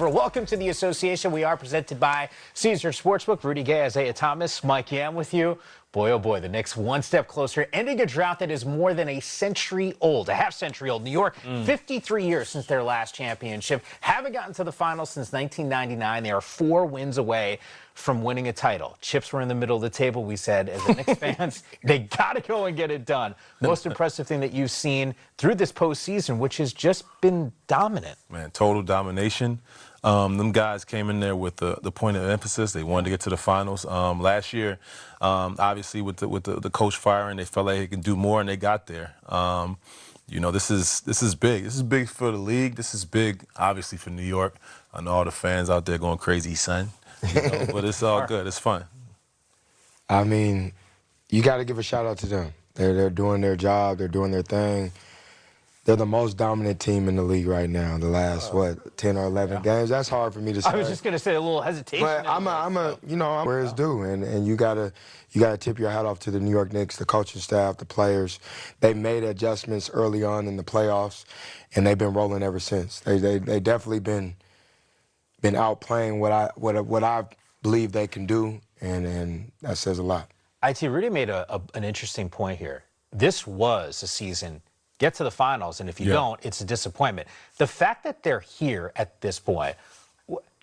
over. Welcome to the association. We are presented by Caesar Sportsbook. Rudy Gay, Isaiah Thomas, Mike Yam with you. Boy, oh boy, the Knicks one step closer, ending a drought that is more than a century old, a half century old. New York, 53 years since their last championship. Haven't gotten to the finals since 1999. They are 4 wins away from winning a title. Chips were in the middle of the table. We said, as the Knicks fans, they got to go and get it done. Most impressive thing that you've seen through this postseason, which has just been dominant. Man, total domination. Them guys came in there with the point of emphasis. They wanted to get to the finals. Last year, obviously with the coach firing, they felt like they could do more, and they got there. You know, this is big. This is big for the league. This is big, obviously, for New York. I know all the fans out there going crazy, son. You know, but it's all good. It's fun. I mean, you got to give a shout out to them. They're doing their job. They're doing their thing. They're the most dominant team in the league right now. The last 10 or 11 games. That's hard for me to say. I was just gonna say a little hesitation. But I'm where it's due, and you gotta tip your hat off to the New York Knicks, the coaching staff, the players. They made adjustments early on in the playoffs, and they've been rolling ever since. They definitely been outplaying what I believe they can do, and that says a lot. IT Rudy made an interesting point here. This was a season. Get to the finals, and if you don't, it's a disappointment. The fact that they're here at this point,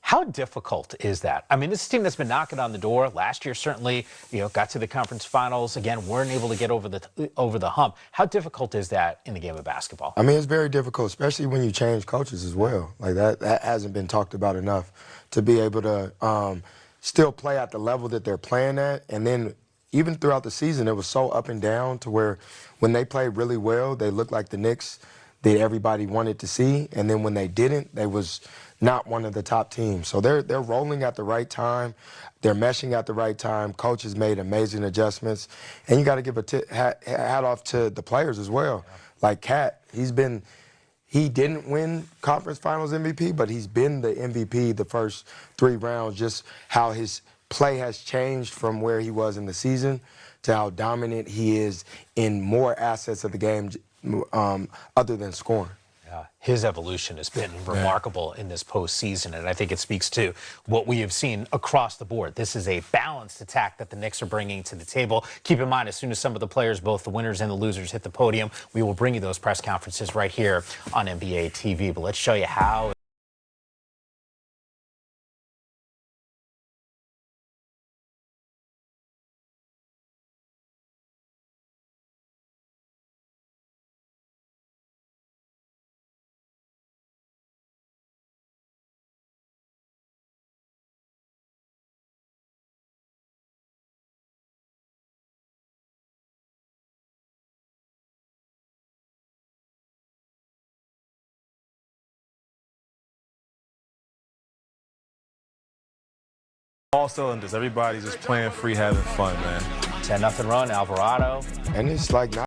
how difficult is that? I mean, this is a team that's been knocking on the door. Last year, certainly, got to the conference finals. Again, weren't able to get over the hump. How difficult is that in the game of basketball? I mean, it's very difficult, especially when you change coaches as well. Like that hasn't been talked about enough, to be able to still play at the level that they're playing at, and then even throughout the season, it was so up and down to where when they played really well, they looked like the Knicks that everybody wanted to see. And then when they didn't, they was not one of the top teams. So they're rolling at the right time. They're meshing at the right time. Coaches made amazing adjustments. And you got to give a hat off to the players as well. Like Cat, he didn't win conference finals MVP, but he's been the MVP the first 3 rounds, just how his play has changed from where he was in the season to how dominant he is in more assets of the game other than scoring. Yeah, his evolution has been remarkable in this postseason, and I think it speaks to what we have seen across the board. This is a balanced attack that the Knicks are bringing to the table. Keep in mind, as soon as some of the players, both the winners and the losers, hit the podium, we will bring you those press conferences right here on NBA TV. But let's show you how All cylinders. Everybody's just playing free, having fun, man. 10-0 run, Alvarado. And it's like not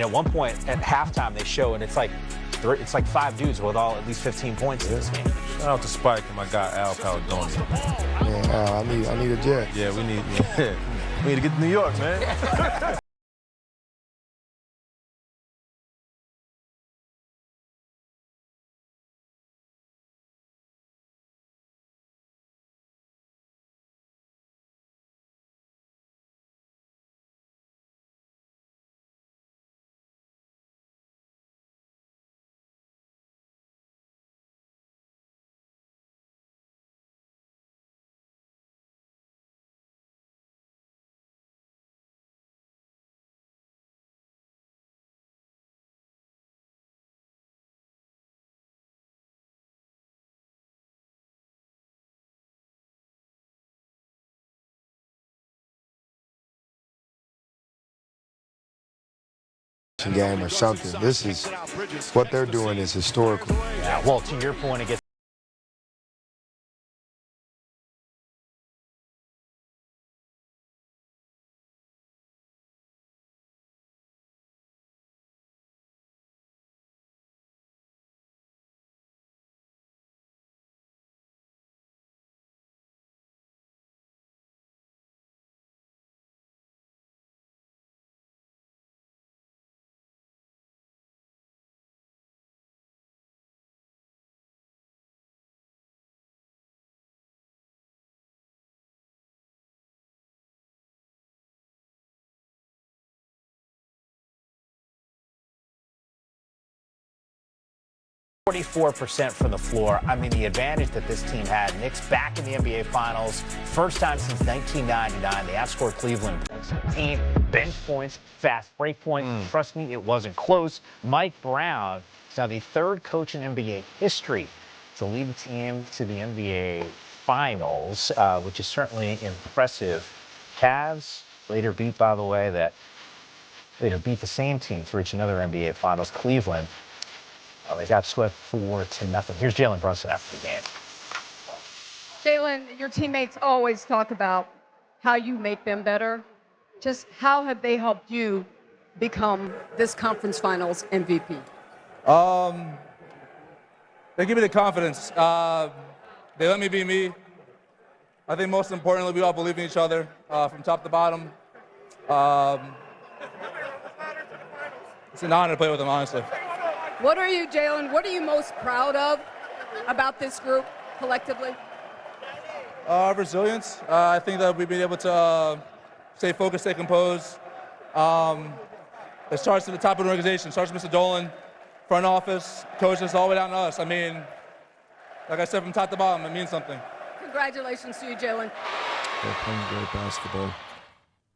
At one point at halftime, they show, and it's like 5 dudes with all at least 15 points in this game. Shout out to Spike and my guy Al Caldoni. I need a jet. Yeah, we need to get to New York, man. Game or something. This is what they're doing is historical. Yeah, well, to your point, it gets 44% from the floor. I mean, the advantage that this team had. Knicks back in the NBA Finals, first time since 1999. They outscored Cleveland 17. Bench points, fast break points. Trust me, it wasn't close. Mike Brown is now the third coach in NBA history to lead the team to the NBA Finals, which is certainly impressive. Cavs later beat, by the way, later beat the same team to reach another NBA Finals, Cleveland. They got swept 4-0. Here's Jalen Brunson after the game. Jalen, your teammates always talk about how you make them better. Just how have they helped you become this conference finals MVP? They give me the confidence. They let me be me. I think most importantly, we all believe in each other from top to bottom. It's an honor to play with them, honestly. What are you, Jalen, what are you most proud of about this group collectively? Resilience. I think that we've been able to stay focused, stay composed. It starts at the top of the organization. It starts with Mr. Dolan, front office, coaches, all the way down to us. I mean, like I said, from top to bottom, it means something. Congratulations to you, Jalen. They're playing great basketball.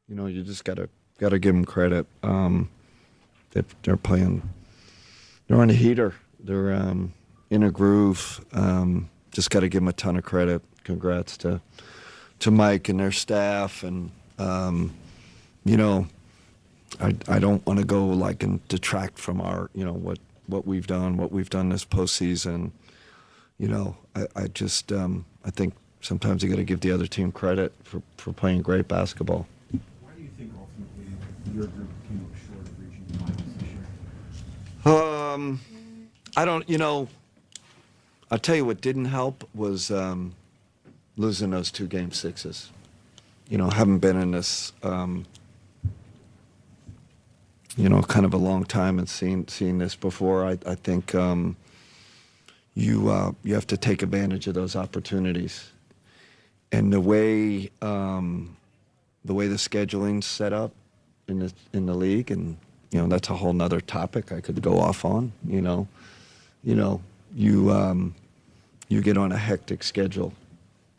You know, you just gotta give them credit. They're playing. They're on a heater. They're in a groove. Just got to give them a ton of credit. Congrats to Mike and their staff. And you know, I don't want to go like and detract from our, you know, what we've done this postseason. You know, I just I think sometimes you got to give the other team credit for playing great basketball. Why do you think ultimately your group came up short of reaching the finals this year? I don't, you know, I'll tell you what didn't help was losing those 2 game 6s. You know, haven't been in this, you know, kind of a long time and seen this before. I think you have to take advantage of those opportunities. And the way the scheduling's set up in the league, and you know, that's a whole nother topic I could go off on. You get on a hectic schedule,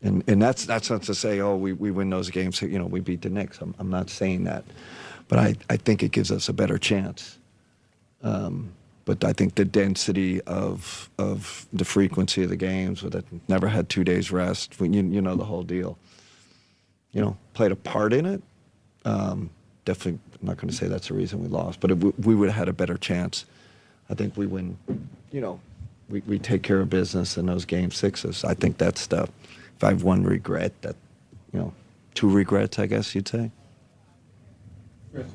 and that's not to say, oh, we win those games, you know, we beat the Knicks. I'm not saying that, but I think it gives us a better chance. But I think the density of the frequency of the games, with it never had 2 days rest, you know, the whole deal, you know, played a part in it. Definitely, I'm not going to say that's the reason we lost, but we would have had a better chance. I think we win, you know, we take care of business in those game 6s. I think that's the, if I have one regret, that, you know, 2 regrets, I guess you'd say. Chris.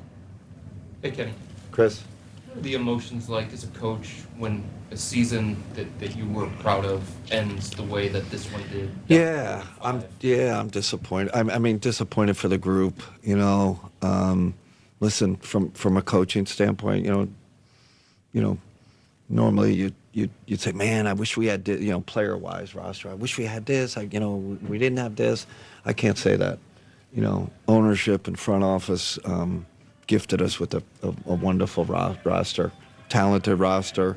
Hey, Kenny. Chris. What are the emotions like as a coach when a season that you were proud of ends the way that this one did? Yeah, I'm disappointed. I mean, disappointed for the group. You know, listen, from a coaching standpoint, you know, normally you'd say, man, I wish we had, you know, player-wise roster. I wish we had this. You know, we didn't have this. I can't say that. You know, ownership and front office gifted us with a wonderful roster, talented roster.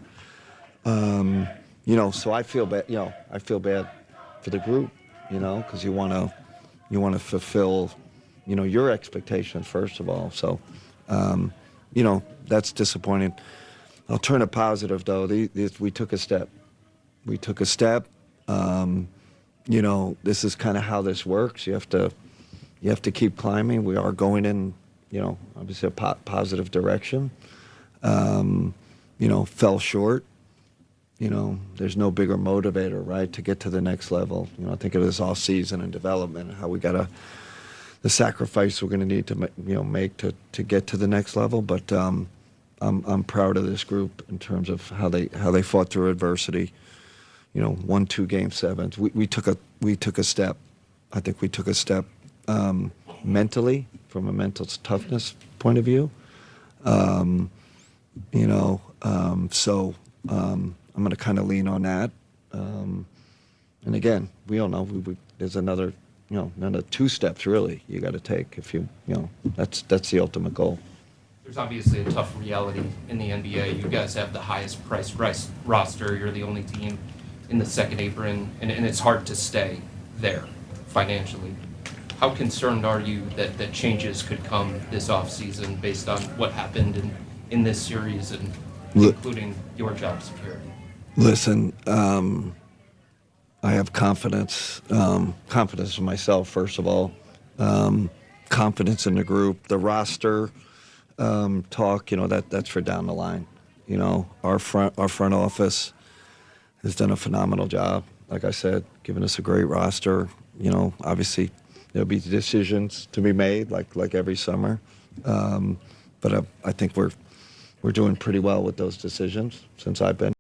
You know, so I feel bad. You know, I feel bad for the group. You know, because you want to fulfill, you know, your expectations first of all. So, you know, that's disappointing. I'll turn it positive though. We took a step. We took a step. You know, this is kind of how this works. You have to keep climbing. We are going in, you know, obviously a positive direction. You know, fell short. You know, there's no bigger motivator, right, to get to the next level. You know, I think of this off season and development and how we got the sacrifice we're going to need to, you know, make to get to the next level. But I'm proud of this group in terms of how they fought through adversity. You know, 1-2 game 7s. We took a step. I think we took a step mentally, from a mental toughness point of view. You know, so I'm going to kind of lean on that. And again, we all know there's another, you know, 2 steps really you got to take if you know, that's the ultimate goal. there's obviously a tough reality in the NBA. You guys have the highest priced roster. You're the only team in the second apron, and it's hard to stay there financially. How concerned are you that changes could come this offseason based on what happened in this series, and including your job security? Listen, I have confidence in myself, first of all, confidence in the group, the roster talk. That's for down the line. Our front office has done a phenomenal job. Like I said, giving us a great roster. Obviously there'll be decisions to be made, like every summer, but I think we're doing pretty well with those decisions since I've been.